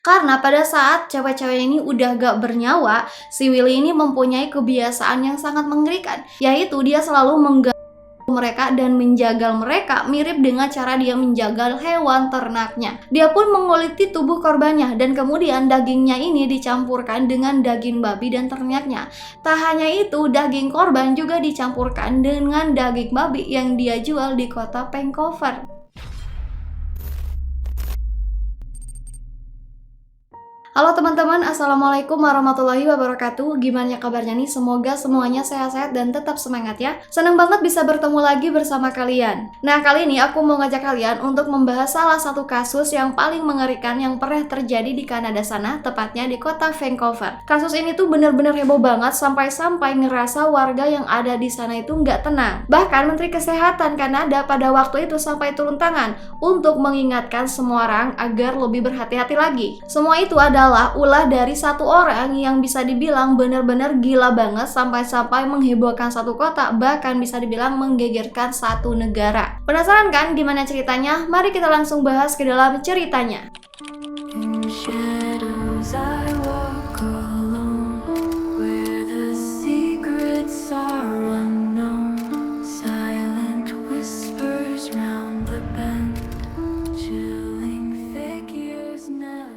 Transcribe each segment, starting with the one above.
Karena pada saat cewek-cewek ini udah gak bernyawa, si Willy ini mempunyai kebiasaan yang sangat mengerikan, yaitu dia selalu mengganggu mereka dan menjagal mereka mirip dengan cara dia menjagal hewan ternaknya. Dia pun menguliti tubuh korbannya dan kemudian dagingnya ini dicampurkan dengan daging babi dan ternaknya. Tak hanya itu, daging korban juga dicampurkan dengan daging babi yang dia jual di kota Vancouver. Halo teman-teman, Assalamualaikum warahmatullahi wabarakatuh. Gimana kabarnya nih? Semoga semuanya sehat-sehat dan tetap semangat ya. Seneng banget bisa bertemu lagi bersama kalian. Nah, kali ini aku mau ngajak kalian untuk membahas salah satu kasus yang paling mengerikan yang pernah terjadi di Kanada sana, tepatnya di kota Vancouver. Kasus ini tuh bener-bener heboh banget sampai-sampai ngerasa warga yang ada di sana itu nggak tenang. Bahkan Menteri Kesehatan Kanada pada waktu itu sampai turun tangan untuk mengingatkan semua orang agar lebih berhati-hati lagi. Semua itu adalah ulah dari satu orang yang bisa dibilang benar-benar gila banget sampai-sampai menghebohkan satu kota, bahkan bisa dibilang menggegerkan satu negara. Penasaran kan gimana ceritanya? Mari kita langsung bahas ke dalam ceritanya. In shadows I walk alone, where the secrets are unknown, silent whispers round the bend, chilling figures never.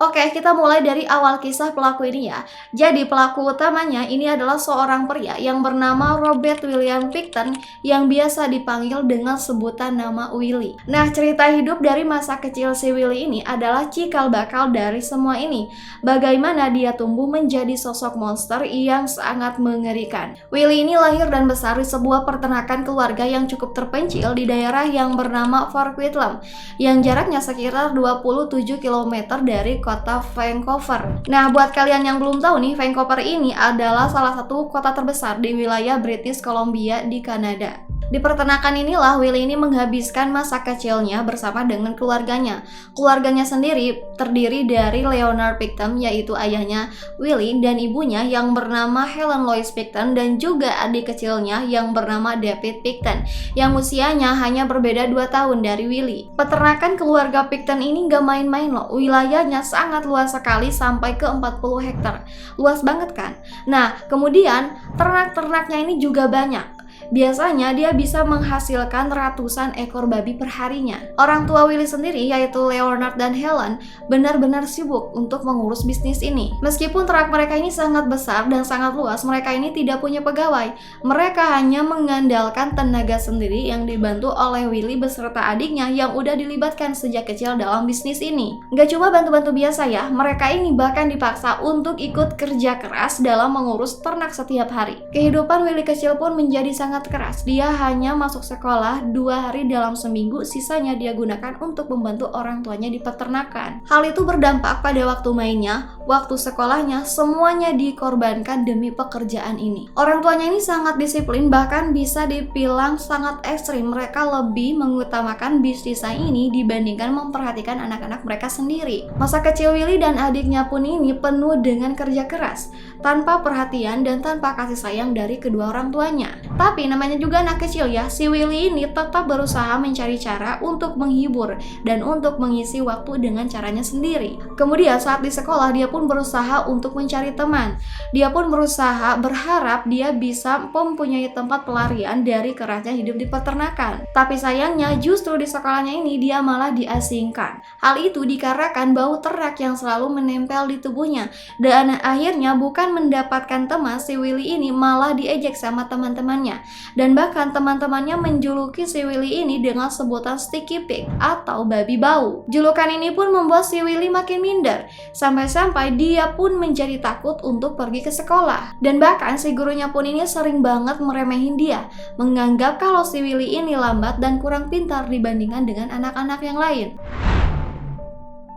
Oke, kita mulai dari awal kisah pelaku ini ya. Jadi pelaku utamanya ini adalah seorang pria yang bernama Robert William Pickton yang biasa dipanggil dengan sebutan nama Willy. Nah, cerita hidup dari masa kecil si Willy ini adalah cikal bakal dari semua ini. Bagaimana dia tumbuh menjadi sosok monster yang sangat mengerikan. Willy ini lahir dan besar di sebuah peternakan keluarga yang cukup terpencil di daerah yang bernama Fort Whitlam, yang jaraknya sekitar 27 km dari kota Vancouver. Nah, buat kalian yang belum tahu nih, Vancouver ini adalah salah satu kota terbesar di wilayah British Columbia di Kanada. Di peternakan inilah Willy ini menghabiskan masa kecilnya bersama dengan keluarganya. Keluarganya sendiri terdiri dari Leonard Pickton, yaitu ayahnya Willy, dan ibunya yang bernama Helen Lois Pickton, dan juga adik kecilnya yang bernama David Pickton, yang usianya hanya berbeda 2 tahun dari Willy. Peternakan keluarga Pickton ini gak main-main loh, wilayahnya sangat luas sekali sampai ke 40 hektar. Luas banget kan? Nah, kemudian ternak-ternaknya ini juga banyak. Biasanya dia bisa menghasilkan ratusan ekor babi perharinya. Orang tua Willy sendiri, yaitu Leonard dan Helen, benar-benar sibuk untuk mengurus bisnis ini. Meskipun ternak mereka ini sangat besar dan sangat luas, mereka ini tidak punya pegawai. Mereka hanya mengandalkan tenaga sendiri yang dibantu oleh Willy beserta adiknya yang udah dilibatkan sejak kecil dalam bisnis ini. Gak cuma bantu-bantu biasa ya, mereka ini bahkan dipaksa untuk ikut kerja keras dalam mengurus ternak setiap hari. Kehidupan Willy kecil pun menjadi sangat keras. Dia hanya masuk sekolah 2 hari dalam seminggu, sisanya dia gunakan untuk membantu orang tuanya di peternakan. Hal itu berdampak pada waktu mainnya, waktu sekolahnya, semuanya dikorbankan demi pekerjaan ini. Orang tuanya ini sangat disiplin, bahkan bisa dibilang sangat ekstrim. Mereka lebih mengutamakan bisnisnya ini dibandingkan memperhatikan anak-anak mereka sendiri. Masa kecil Willy dan adiknya pun ini penuh dengan kerja keras, tanpa perhatian dan tanpa kasih sayang dari kedua orang tuanya. Tapi namanya juga anak kecil ya, si Willy ini tetap berusaha mencari cara untuk menghibur dan untuk mengisi waktu dengan caranya sendiri. Kemudian saat di sekolah dia pun berusaha untuk mencari teman. Dia pun berusaha berharap dia bisa mempunyai tempat pelarian dari kerasnya hidup di peternakan. Tapi sayangnya justru di sekolahnya ini dia malah diasingkan. Hal itu dikarenakan bau ternak yang selalu menempel di tubuhnya, dan akhirnya bukan mendapatkan teman, si Willy ini malah diejek sama teman-temannya. Dan bahkan teman-temannya menjuluki si Willy ini dengan sebutan Sticky Pig atau babi bau. Julukan ini pun membuat si Willy makin minder, sampai-sampai dia pun menjadi takut untuk pergi ke sekolah. Dan bahkan si gurunya pun ini sering banget meremehin dia, menganggap kalau si Willy ini lambat dan kurang pintar dibandingkan dengan anak-anak yang lain.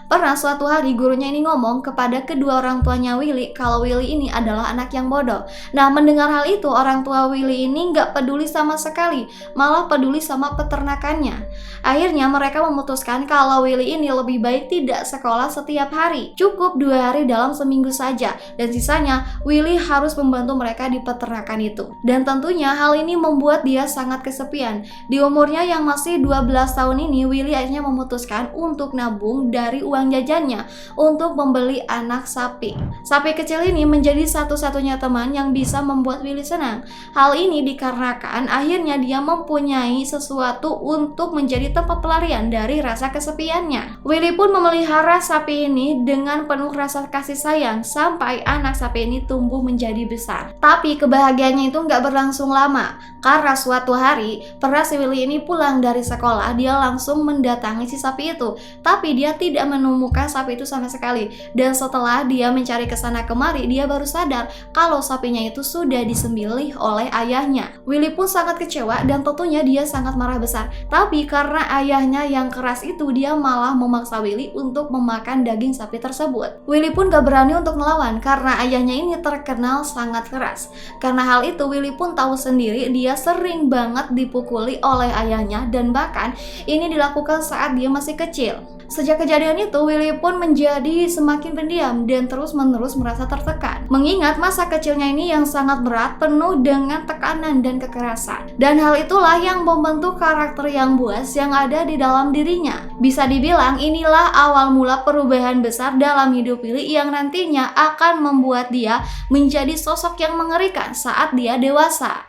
Pernah suatu hari gurunya ini ngomong kepada kedua orang tuanya Willy kalau Willy ini adalah anak yang bodoh. Nah, mendengar hal itu, orang tua Willy ini nggak peduli sama sekali, malah peduli sama peternakannya. Akhirnya mereka memutuskan kalau Willy ini lebih baik tidak sekolah setiap hari, cukup 2 hari dalam seminggu saja, dan sisanya Willy harus membantu mereka di peternakan itu. Dan tentunya hal ini membuat dia sangat kesepian. Di umurnya yang masih 12 tahun ini, Willy akhirnya memutuskan untuk nabung dari uang uang jajannya untuk membeli anak sapi. Sapi kecil ini menjadi satu-satunya teman yang bisa membuat Willy senang. Hal ini dikarenakan akhirnya dia mempunyai sesuatu untuk menjadi tempat pelarian dari rasa kesepiannya. Willy pun memelihara sapi ini dengan penuh rasa kasih sayang sampai anak sapi ini tumbuh menjadi besar. Tapi kebahagiaannya itu nggak berlangsung lama, karena suatu hari pernah si Willy ini pulang dari sekolah, dia langsung mendatangi si sapi itu, tapi dia tidak menemukan sapi itu sama sekali. Dan setelah dia mencari kesana kemari, dia baru sadar kalau sapinya itu sudah disembelih oleh ayahnya. Willy pun sangat kecewa dan tentunya dia sangat marah besar. Tapi karena ayahnya yang keras itu, dia malah memaksa Willy untuk memakan daging sapi tersebut. Willy pun gak berani untuk melawan karena ayahnya ini terkenal sangat keras. Karena hal itu Willy pun tahu sendiri, dia sering banget dipukuli oleh ayahnya dan bahkan ini dilakukan saat dia masih kecil. Sejak kejadian itu, Willy pun menjadi semakin pendiam dan terus-menerus merasa tertekan. Mengingat masa kecilnya ini yang sangat berat, penuh dengan tekanan dan kekerasan. Dan hal itulah yang membentuk karakter yang buas yang ada di dalam dirinya. Bisa dibilang inilah awal mula perubahan besar dalam hidup Willy yang nantinya akan membuat dia menjadi sosok yang mengerikan saat dia dewasa.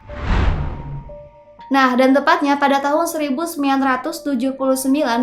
Nah, dan tepatnya pada tahun 1979,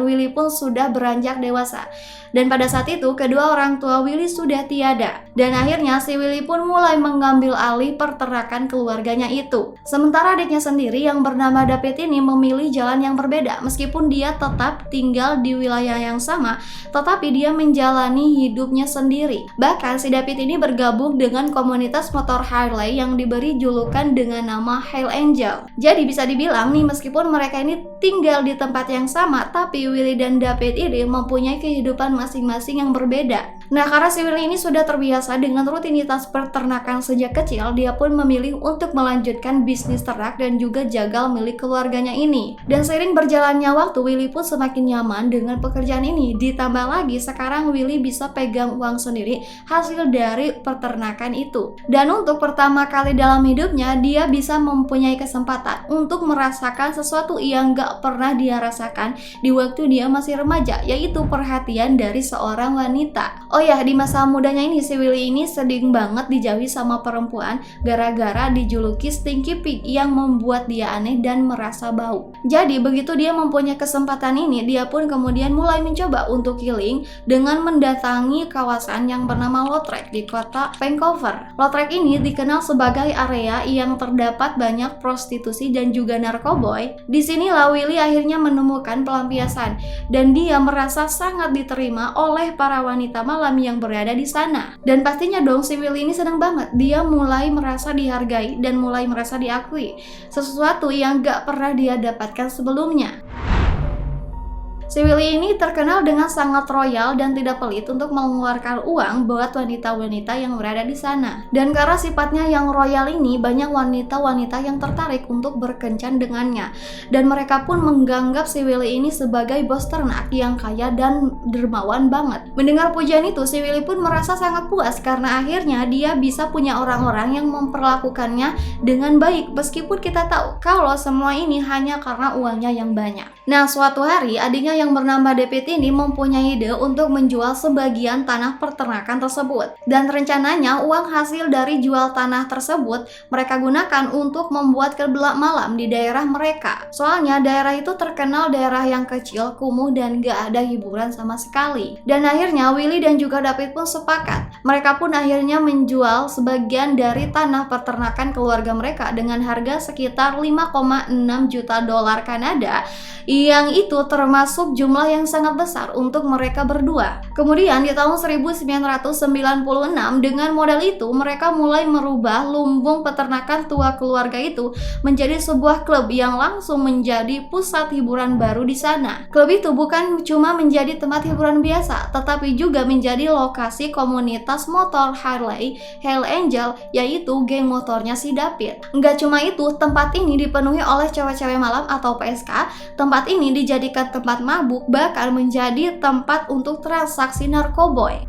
Willy pun sudah beranjak dewasa. Dan pada saat itu, kedua orang tua Willy sudah tiada. Dan akhirnya si Willy pun mulai mengambil alih peternakan keluarganya itu. Sementara adiknya sendiri yang bernama David ini memilih jalan yang berbeda. Meskipun dia tetap tinggal di wilayah yang sama, tetapi dia menjalani hidupnya sendiri. Bahkan si David ini bergabung dengan komunitas motor Harley yang diberi julukan dengan nama Hell Angel. Jadi bisa dibilang nih, meskipun mereka ini tinggal di tempat yang sama, tapi Willy dan David ini mempunyai kehidupan masing-masing yang berbeda. Nah, karena si Willy ini sudah terbiasa dengan rutinitas peternakan sejak kecil, dia pun memilih untuk melanjutkan bisnis ternak dan juga jagal milik keluarganya ini. Dan seiring berjalannya waktu, Willy pun semakin nyaman dengan pekerjaan ini. Ditambah lagi, sekarang Willy bisa pegang uang sendiri hasil dari peternakan itu. Dan untuk pertama kali dalam hidupnya, dia bisa mempunyai kesempatan untuk merasakan sesuatu yang gak pernah dia rasakan di waktu dia masih remaja, yaitu perhatian dari seorang wanita. Oh ya, di masa mudanya ini si Willy ini sering banget dijauhi sama perempuan gara-gara dijuluki Stinky Pig yang membuat dia aneh dan merasa bau. Jadi begitu dia mempunyai kesempatan ini, dia pun kemudian mulai mencoba untuk healing dengan mendatangi kawasan yang bernama Lautrec di kota Vancouver. Lautrec ini dikenal sebagai area yang terdapat banyak prostitusi dan juga narkoboy. Disinilah Willy akhirnya menemukan pelampiasan dan dia merasa sangat diterima oleh para wanita malam yang berada di sana. Dan pastinya dong si Willy ini senang banget. Dia mulai merasa dihargai dan mulai merasa diakui, sesuatu yang gak pernah dia dapatkan sebelumnya. Si Willy ini terkenal dengan sangat royal dan tidak pelit untuk mengeluarkan uang buat wanita-wanita yang berada di sana. Dan karena sifatnya yang royal ini, banyak wanita-wanita yang tertarik untuk berkencan dengannya. Dan mereka pun menganggap si Willy ini sebagai bos ternak yang kaya dan dermawan banget. Mendengar pujian itu, si Willy pun merasa sangat puas karena akhirnya dia bisa punya orang-orang yang memperlakukannya dengan baik. Meskipun kita tahu kalau semua ini hanya karena uangnya yang banyak. Nah, suatu hari adiknya yang bernama David ini mempunyai ide untuk menjual sebagian tanah peternakan tersebut. Dan rencananya uang hasil dari jual tanah tersebut mereka gunakan untuk membuat klub malam di daerah mereka. Soalnya daerah itu terkenal daerah yang kecil, kumuh, dan gak ada hiburan sama sekali. Dan akhirnya Willy dan juga David pun sepakat. Mereka pun akhirnya menjual sebagian dari tanah peternakan keluarga mereka dengan harga sekitar 5,6 juta dolar Kanada, yang itu termasuk jumlah yang sangat besar untuk mereka berdua. Kemudian di tahun 1996 dengan modal itu mereka mulai merubah lumbung peternakan tua keluarga itu menjadi sebuah klub yang langsung menjadi pusat hiburan baru di sana. Klub itu bukan cuma menjadi tempat hiburan biasa, tetapi juga menjadi lokasi komunitas motor Harley Hell Angel, yaitu geng motornya si David. Nggak cuma itu, tempat ini dipenuhi oleh cewek-cewek malam atau PSK. Tempat ini dijadikan tempat mabuk, bahkan menjadi tempat untuk transaksi narkoboy.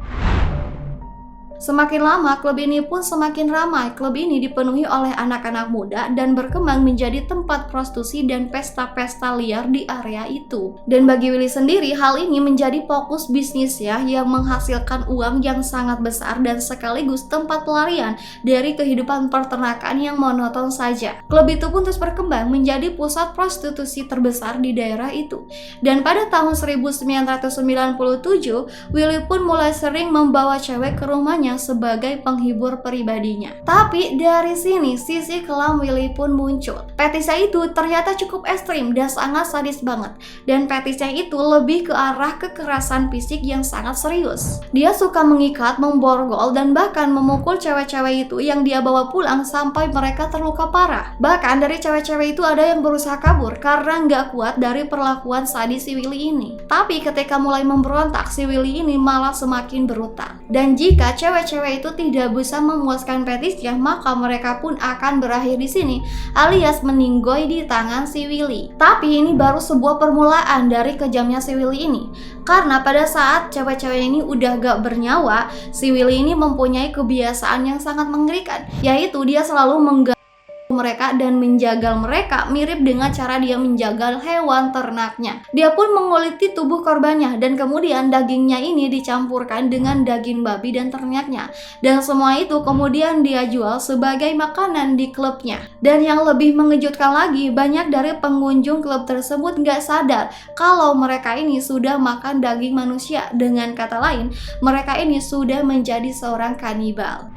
Semakin lama, klub ini pun semakin ramai. Klub ini dipenuhi oleh anak-anak muda dan berkembang menjadi tempat prostitusi dan pesta-pesta liar di area itu. Dan bagi Willy sendiri, hal ini menjadi fokus bisnis ya, yang menghasilkan uang yang sangat besar dan sekaligus tempat pelarian dari kehidupan peternakan yang monoton saja. Klub itu pun terus berkembang menjadi pusat prostitusi terbesar di daerah itu. Dan pada tahun 1997, Willy pun mulai sering membawa cewek ke rumahnya sebagai penghibur pribadinya. Tapi dari sini sisi kelam Willy pun muncul. Fetisnya itu ternyata cukup ekstrim dan sangat sadis banget. Dan fetisnya itu lebih ke arah kekerasan fisik yang sangat serius. Dia suka mengikat, memborgol, dan bahkan memukul cewek-cewek itu yang dia bawa pulang sampai mereka terluka parah. Bahkan dari cewek-cewek itu ada yang berusaha kabur karena nggak kuat dari perlakuan sadis si Willy ini. Tapi ketika mulai memberontak, si Willy ini malah semakin berutang. Dan jika cewek-cewek itu tidak bisa memuaskan fetisnya, maka mereka pun akan berakhir di sini, alias meninggoy di tangan si Willy. Tapi ini baru sebuah permulaan dari kejamnya si Willy ini. Karena pada saat cewek-cewek ini udah gak bernyawa, si Willy ini mempunyai kebiasaan yang sangat mengerikan, yaitu dia selalu mereka dan menjagal mereka mirip dengan cara dia menjagal hewan ternaknya. Dia pun menguliti tubuh korbannya dan kemudian dagingnya ini dicampurkan dengan daging babi dan ternaknya. Dan semua itu kemudian dia jual sebagai makanan di klubnya. Dan yang lebih mengejutkan lagi, banyak dari pengunjung klub tersebut gak sadar kalau mereka ini sudah makan daging manusia. Dengan kata lain, mereka ini sudah menjadi seorang kanibal.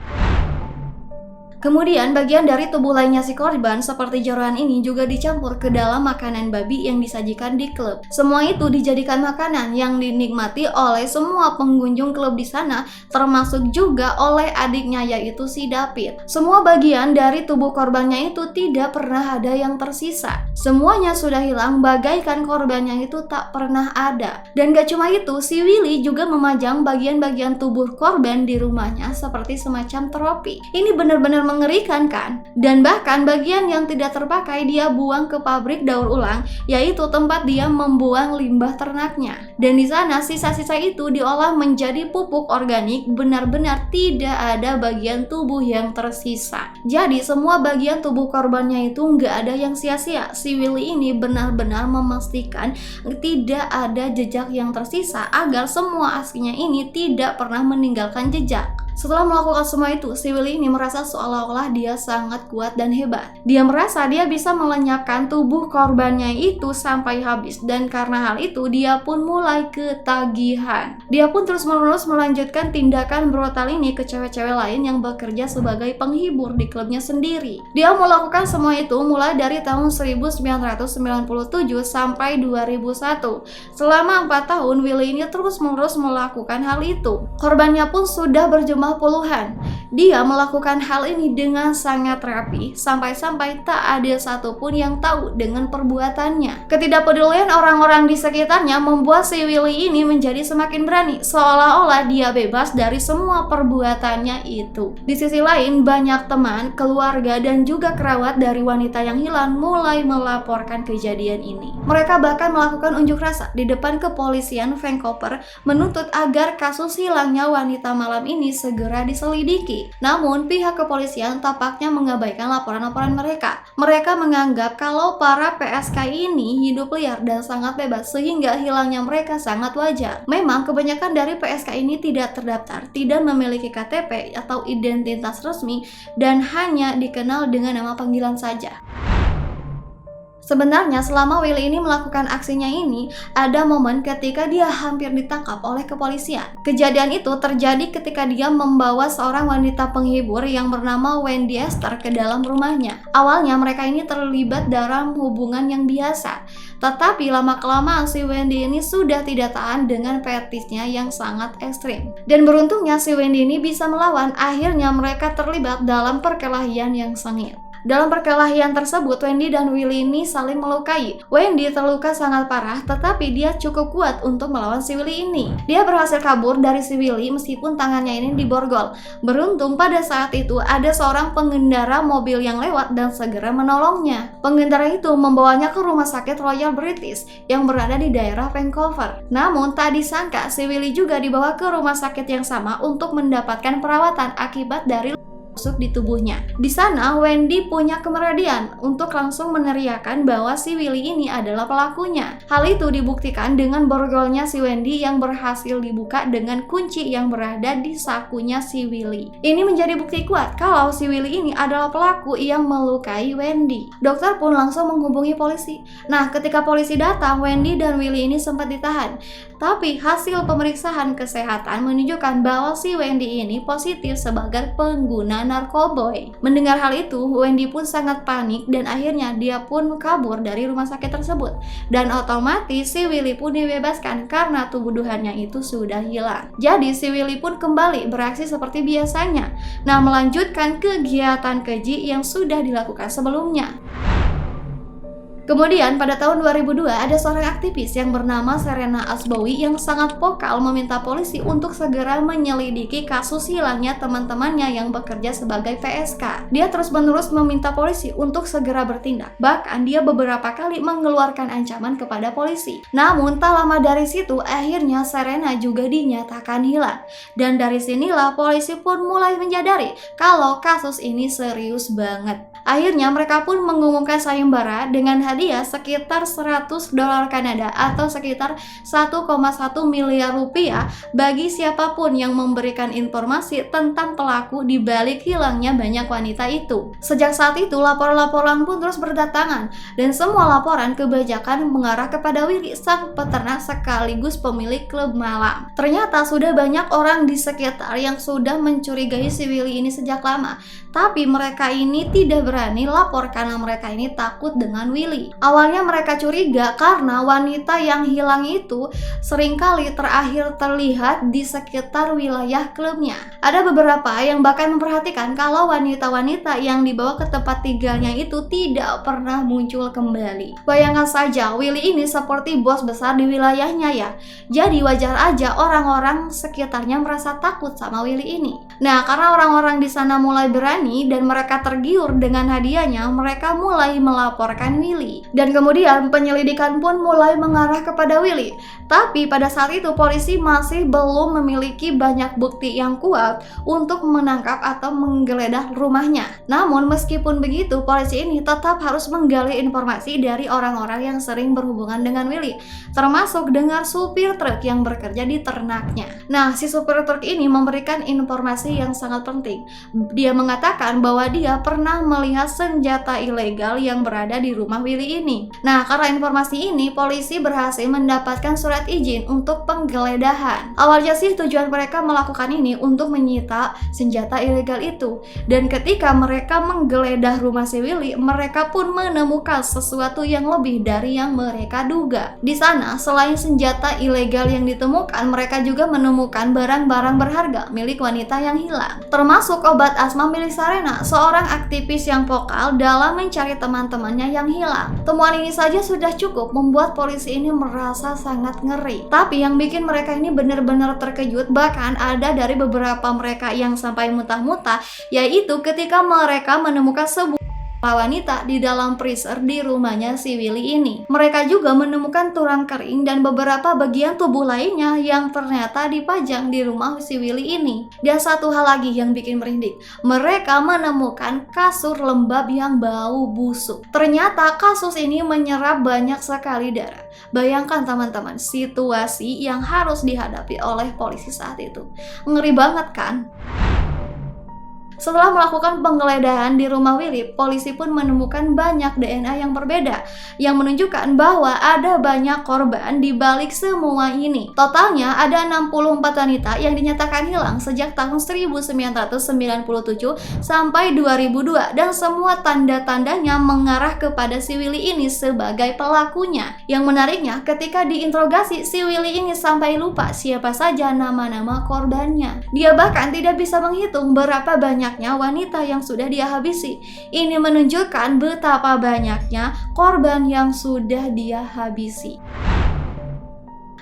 Kemudian bagian dari tubuh lainnya si korban seperti jeroan ini juga dicampur ke dalam makanan babi yang disajikan di klub. Semua itu dijadikan makanan yang dinikmati oleh semua pengunjung klub di sana, termasuk juga oleh adiknya yaitu si David. Semua bagian dari tubuh korbannya itu tidak pernah ada yang tersisa. Semuanya sudah hilang bagaikan korbannya itu tak pernah ada. Dan gak cuma itu, si Willy juga memajang bagian-bagian tubuh korban di rumahnya seperti semacam trofi. Ini benar-benar mengerikan kan? Dan bahkan bagian yang tidak terpakai dia buang ke pabrik daur ulang, yaitu tempat dia membuang limbah ternaknya. Dan di sana sisa-sisa itu diolah menjadi pupuk organik, benar-benar tidak ada bagian tubuh yang tersisa. Jadi semua bagian tubuh korbannya itu nggak ada yang sia-sia. Si Willy ini benar-benar memastikan tidak ada jejak yang tersisa agar semua aslinya ini tidak pernah meninggalkan jejak. Setelah melakukan semua itu, si Willy ini merasa seolah-olah dia sangat kuat dan hebat. Dia merasa dia bisa melenyapkan tubuh korbannya itu sampai habis, dan karena hal itu dia pun mulai ketagihan. Dia pun terus-menerus melanjutkan tindakan brutal ini ke cewek-cewek lain yang bekerja sebagai penghibur di klubnya sendiri. Dia melakukan semua itu mulai dari tahun 1997 sampai 2001. Selama 4 tahun, Willy ini terus-menerus melakukan hal itu. Korbannya pun sudah berjumlah puluhan. Dia melakukan hal ini dengan sangat rapi, sampai-sampai tak ada satupun yang tahu dengan perbuatannya. Ketidakpedulian orang-orang di sekitarnya membuat si Willy ini menjadi semakin berani, seolah-olah dia bebas dari semua perbuatannya itu. Di sisi lain, banyak teman, keluarga, dan juga kerabat dari wanita yang hilang mulai melaporkan kejadian ini. Mereka bahkan melakukan unjuk rasa di depan kepolisian Vancouver menuntut agar kasus hilangnya wanita malam ini segera diselidiki. Namun pihak kepolisian tampaknya mengabaikan laporan-laporan mereka. Mereka menganggap kalau para PSK ini hidup liar dan sangat bebas sehingga hilangnya mereka sangat wajar. Memang kebanyakan dari PSK ini tidak terdaftar, tidak memiliki KTP atau identitas resmi, dan hanya dikenal dengan nama panggilan saja. Sebenarnya selama Willy ini melakukan aksinya ini, ada momen ketika dia hampir ditangkap oleh kepolisian. Kejadian itu terjadi ketika dia membawa seorang wanita penghibur yang bernama Wendy Esther ke dalam rumahnya. Awalnya mereka ini terlibat dalam hubungan yang biasa. Tetapi lama-kelamaan si Wendy ini sudah tidak tahan dengan fetisnya yang sangat ekstrim. Dan beruntungnya si Wendy ini bisa melawan, akhirnya mereka terlibat dalam perkelahian yang sengit. Dalam perkelahian tersebut, Wendy dan Willy ini saling melukai. Wendy terluka sangat parah, tetapi dia cukup kuat untuk melawan si Willy ini. Dia berhasil kabur dari si Willy meskipun tangannya ini diborgol. Beruntung pada saat itu ada seorang pengendara mobil yang lewat dan segera menolongnya. Pengendara itu membawanya ke rumah sakit Royal British yang berada di daerah Vancouver. Namun tak disangka si Willy juga dibawa ke rumah sakit yang sama untuk mendapatkan perawatan akibat dari tusuk di tubuhnya. Di sana Wendy punya kemeradian untuk langsung meneriakkan bahwa si Willy ini adalah pelakunya. Hal itu dibuktikan dengan borgolnya si Wendy yang berhasil dibuka dengan kunci yang berada di sakunya si Willy. Ini menjadi bukti kuat kalau si Willy ini adalah pelaku yang melukai Wendy. Dokter pun langsung menghubungi polisi. Nah, ketika polisi datang, Wendy dan Willy ini sempat ditahan. Tapi hasil pemeriksaan kesehatan menunjukkan bahwa si Wendy ini positif sebagai pengguna narkoboy. Mendengar hal itu, Wendy pun sangat panik dan akhirnya dia pun kabur dari rumah sakit tersebut. Dan otomatis si Willy pun dibebaskan karena tuduhannya itu sudah hilang. Jadi si Willy pun kembali beraksi seperti biasanya. Nah, melanjutkan kegiatan keji yang sudah dilakukan sebelumnya. Kemudian pada tahun 2002 ada seorang aktivis yang bernama Serena Asbowi yang sangat vokal meminta polisi untuk segera menyelidiki kasus hilangnya teman-temannya yang bekerja sebagai PSK. Dia terus-menerus meminta polisi untuk segera bertindak. Bahkan dia beberapa kali mengeluarkan ancaman kepada polisi. Namun tak lama dari situ akhirnya Serena juga dinyatakan hilang. Dan dari sinilah polisi pun mulai menyadari kalau kasus ini serius banget. Akhirnya mereka pun mengumumkan sayembara dengan hadiah sekitar $100 Kanada atau sekitar 1,1 miliar rupiah bagi siapapun yang memberikan informasi tentang pelaku di balik hilangnya banyak wanita itu. Sejak saat itu laporan-laporan pun terus berdatangan dan semua laporan kebajakan mengarah kepada Willy, sang peternak sekaligus pemilik klub malam. Ternyata sudah banyak orang di sekitar yang sudah mencurigai si Willy ini sejak lama, tapi mereka ini tidak berani lapor karena mereka ini takut dengan Willy. Awalnya mereka curiga karena wanita yang hilang itu seringkali terakhir terlihat di sekitar wilayah klubnya. Ada beberapa yang bahkan memperhatikan kalau wanita-wanita yang dibawa ke tempat tinggalnya itu tidak pernah muncul kembali. Bayangkan saja, Willy ini seperti bos besar di wilayahnya ya. Jadi wajar aja orang-orang sekitarnya merasa takut sama Willy ini. Nah, karena orang-orang di sana mulai berani dan mereka tergiur dengan hadiahnya, mereka mulai melaporkan Willy. Dan kemudian penyelidikan pun mulai mengarah kepada Willy. Tapi pada saat itu polisi masih belum memiliki banyak bukti yang kuat untuk menangkap atau menggeledah rumahnya. Namun meskipun begitu, polisi ini tetap harus menggali informasi dari orang-orang yang sering berhubungan dengan Willy, termasuk dengan supir truk yang bekerja di ternaknya. Nah, si supir truk ini memberikan informasi yang sangat penting. Dia mengatakan bahwa dia pernah melihat senjata ilegal yang berada di rumah Willy ini. Nah, karena informasi ini, polisi berhasil mendapatkan surat izin untuk penggeledahan. Awalnya sih tujuan mereka melakukan ini untuk menyita senjata ilegal itu. Dan ketika mereka menggeledah rumah si Willy, mereka pun menemukan sesuatu yang lebih dari yang mereka duga. Di sana, selain senjata ilegal yang ditemukan, mereka juga menemukan barang-barang berharga milik wanita yang hilang, termasuk obat asma milik Serena, seorang aktivis yang vokal dalam mencari teman-temannya yang hilang. Temuan ini saja sudah cukup membuat polisi ini merasa sangat ngeri. Tapi yang bikin mereka ini benar-benar terkejut, bahkan ada dari beberapa mereka yang sampai muntah-muntah, yaitu ketika mereka menemukan sebuah wanita di dalam freezer di rumahnya si Willy ini. Mereka juga menemukan tulang kering dan beberapa bagian tubuh lainnya yang ternyata dipajang di rumah si Willy ini. Dan satu hal lagi yang bikin merinding, mereka menemukan kasur lembab yang bau busuk. Ternyata kasus ini menyerap banyak sekali darah. Bayangkan teman-teman, situasi yang harus dihadapi oleh polisi saat itu. Ngeri banget kan? Setelah melakukan penggeledahan di rumah Willy, polisi pun menemukan banyak DNA yang berbeda yang menunjukkan bahwa ada banyak korban di balik semua ini. Totalnya ada 64 wanita yang dinyatakan hilang sejak tahun 1997 sampai 2002 dan semua tanda-tandanya mengarah kepada si Willy ini sebagai pelakunya. Yang menariknya, ketika diinterogasi, si Willy ini sampai lupa siapa saja nama-nama korbannya. Dia bahkan tidak bisa menghitung berapa banyak banyaknya wanita yang sudah dia habisi. Ini menunjukkan betapa banyaknya korban yang sudah dia habisi.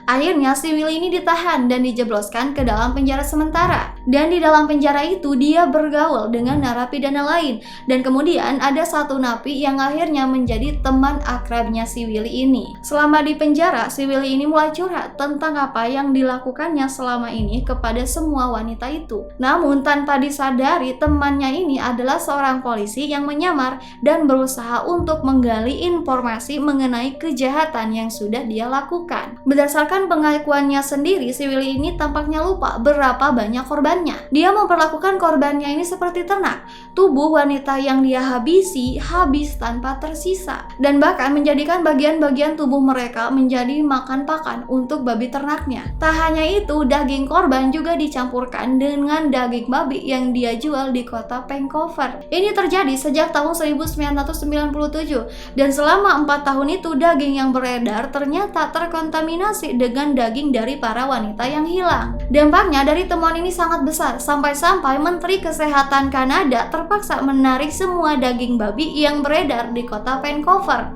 Akhirnya si Willy ini ditahan dan dijebloskan ke dalam penjara sementara. Dan di dalam penjara itu dia bergaul dengan narapidana lain. Dan kemudian ada satu napi yang akhirnya menjadi teman akrabnya si Willy ini. Selama di penjara, si Willy ini mulai curhat tentang apa yang dilakukannya selama ini kepada semua wanita itu. Namun tanpa disadari, temannya ini adalah seorang polisi yang menyamar dan berusaha untuk menggali informasi mengenai kejahatan yang sudah dia lakukan. Berdasarkan pengakuannya sendiri, si Willy ini tampaknya lupa berapa banyak korbannya. Dia memperlakukan korbannya ini seperti ternak. Tubuh wanita yang dia habisi habis tanpa tersisa, dan bahkan menjadikan bagian-bagian tubuh mereka menjadi makan pakan untuk babi ternaknya. Tak hanya itu, daging korban juga dicampurkan dengan daging babi yang dia jual di kota Vancouver. Ini terjadi sejak tahun 1997, dan selama 4 tahun itu daging yang beredar ternyata terkontaminasi dengan daging dari para wanita yang hilang. Dampaknya dari temuan ini sangat besar, sampai-sampai Menteri Kesehatan Kanada terpaksa menarik semua daging babi yang beredar di kota Vancouver.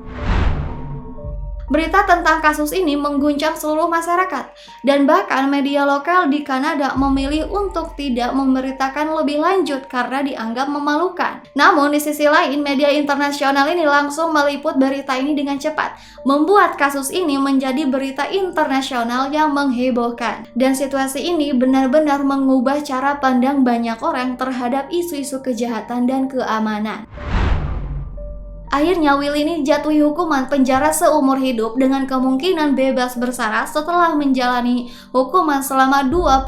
Berita tentang kasus ini mengguncang seluruh masyarakat, dan bahkan media lokal di Kanada memilih untuk tidak memberitakan lebih lanjut karena dianggap memalukan. Namun di sisi lain, media internasional ini langsung meliput berita ini dengan cepat, membuat kasus ini menjadi berita internasional yang menghebohkan. Dan situasi ini benar-benar mengubah cara pandang banyak orang terhadap isu-isu kejahatan dan keamanan. Akhirnya Willy ini jatuhi hukuman penjara seumur hidup dengan kemungkinan bebas bersyarat setelah menjalani hukuman selama 25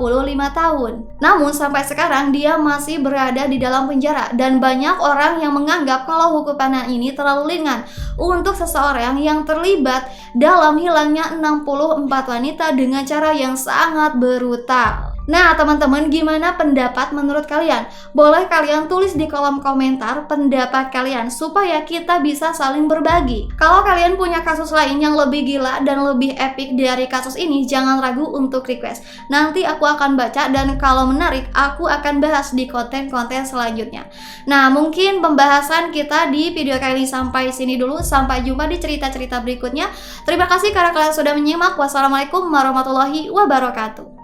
tahun. Namun sampai sekarang dia masih berada di dalam penjara, dan banyak orang yang menganggap kalau hukuman ini terlalu ringan untuk seseorang yang terlibat dalam hilangnya 64 wanita dengan cara yang sangat brutal. Nah teman-teman, gimana pendapat menurut kalian? Boleh kalian tulis di kolom komentar pendapat kalian supaya kita bisa saling berbagi. Kalau kalian punya kasus lain yang lebih gila dan lebih epic dari kasus ini, jangan ragu untuk request. Nanti aku akan baca, dan kalau menarik aku akan bahas di konten-konten selanjutnya. Nah mungkin pembahasan kita di video kali ini sampai sini dulu. Sampai jumpa di cerita-cerita berikutnya. Terima kasih karena kalian sudah menyimak. Wassalamualaikum warahmatullahi wabarakatuh.